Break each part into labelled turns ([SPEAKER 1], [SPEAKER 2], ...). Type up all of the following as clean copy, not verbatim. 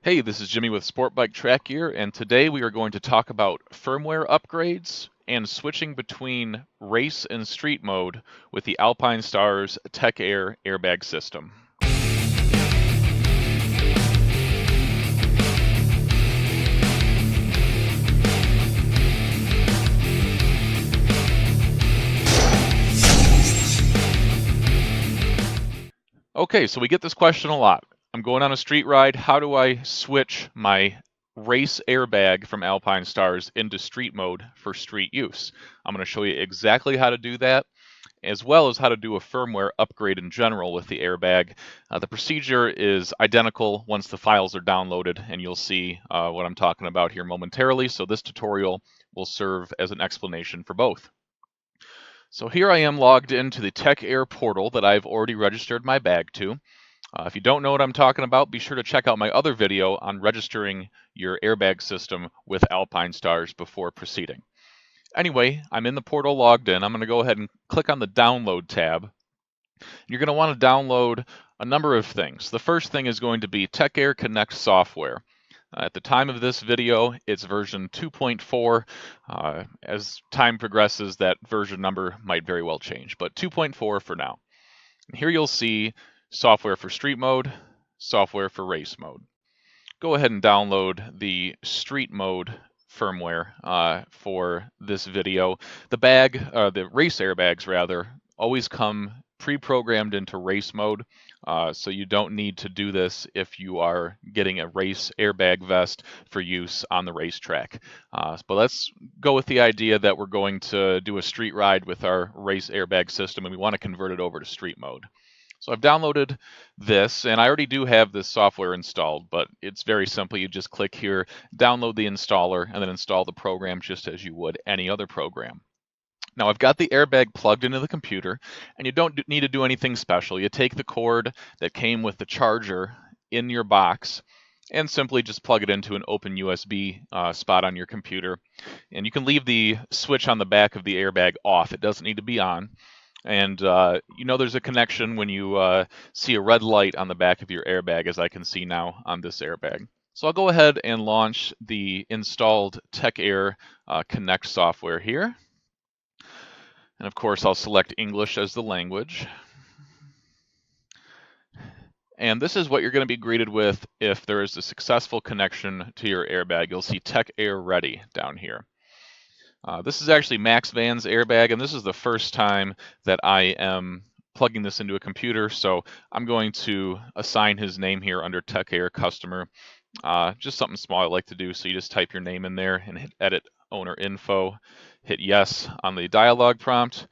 [SPEAKER 1] Hey, this is Jimmy with Sportbike Track Gear, and today we are going to talk about firmware upgrades and switching between race and street mode with the Alpinestars Tech Air airbag system. Okay, so we get this question a lot. I'm going on a street ride. How do I switch my race airbag from Alpinestars into street mode for street use? I'm going to show you exactly how to do that, as well as how to do a firmware upgrade in general with the airbag. The procedure is identical once the files are downloaded, and you'll see what I'm talking about here momentarily. So this tutorial will serve as an explanation for both. So here I am logged into the Tech Air portal that I've already registered my bag to. If you don't know what I'm talking about, be sure to check out my other video on registering your airbag system with Alpinestars before proceeding. Anyway, I'm in the portal logged in. I'm going to go ahead and click on the download tab. You're going to want to download a number of things. The first thing is going to be Tech Air Connect software. At the time of this video, it's version 2.4. As time progresses, that version number might very well change, but 2.4 for now. And here you'll see software for street mode, software for race mode. Go ahead and download the street mode firmware for this video. The race airbags rather, always come pre-programmed into race mode, so you don't need to do this if you are getting a race airbag vest for use on the racetrack. But let's go with the idea that we're going to do a street ride with our race airbag system and we want to convert it over to street mode. So I've downloaded this, and I already do have this software installed, but it's very simple. You just click here, download the installer, and then install the program just as you would any other program. Now I've got the airbag plugged into the computer, and you don't need to do anything special. You take the cord that came with the charger in your box and simply just plug it into an open USB spot on your computer. And you can leave the switch on the back of the airbag off. It doesn't need to be on. And you know there's a connection when you see a red light on the back of your airbag, as I can see now on this airbag. So I'll go ahead and launch the installed Tech Air Connect software here. And of course, I'll select English as the language. And this is what you're going to be greeted with if there is a successful connection to your airbag. You'll see Tech Air Ready down here. This is actually Max Van's airbag, and this is the first time that I am plugging this into a computer, so I'm going to assign his name here under Tech Air Customer. Just something small I like to do, so you just type your name in there and hit Edit Owner Info, hit Yes on the dialog prompt,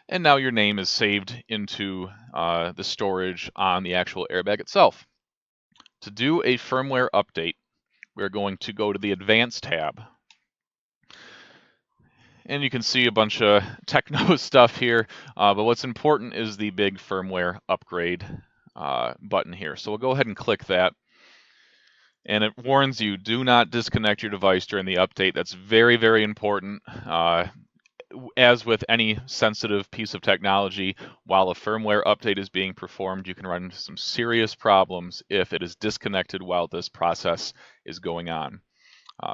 [SPEAKER 1] and now your name is saved into the storage on the actual airbag itself. To do a firmware update, we're going to go to the Advanced tab. And you can see a bunch of techno stuff here, but what's important is the big firmware upgrade button here. So we'll go ahead and click that. And it warns you, do not disconnect your device during the update. That's very, very important. As with any sensitive piece of technology, while a firmware update is being performed, you can run into some serious problems if it is disconnected while this process is going on.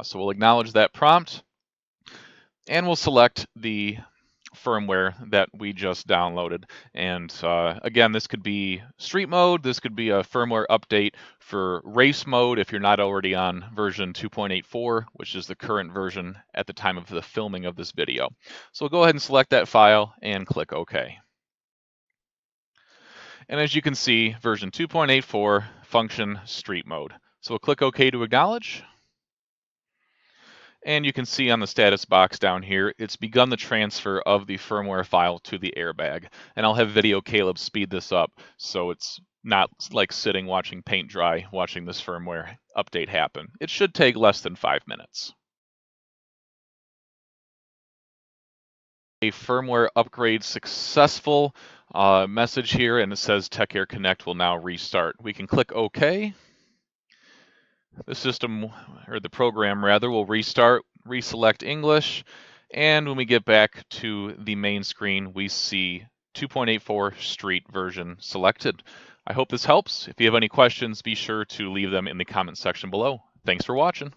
[SPEAKER 1] So we'll acknowledge that prompt. And we'll select the firmware that we just downloaded. And again, this could be street mode. This could be a firmware update for race mode if you're not already on version 2.84, which is the current version at the time of the filming of this video. So we'll go ahead and select that file and click OK. And as you can see, version 2.84, function street mode. So we'll click OK to acknowledge. And you can see on the status box down here, it's begun the transfer of the firmware file to the airbag. And I'll have Video Caleb speed this up so it's not like sitting watching paint dry, watching this firmware update happen. It should take less than 5 minutes. A firmware upgrade successful message here, and it says Tech Air Connect will now restart. We can click OK. The system, or the program rather, will restart, reselect English, and when we get back to the main screen, we see 2.84 street version selected. I hope this helps. If you have any questions, be sure to leave them in the comment section below. Thanks for watching.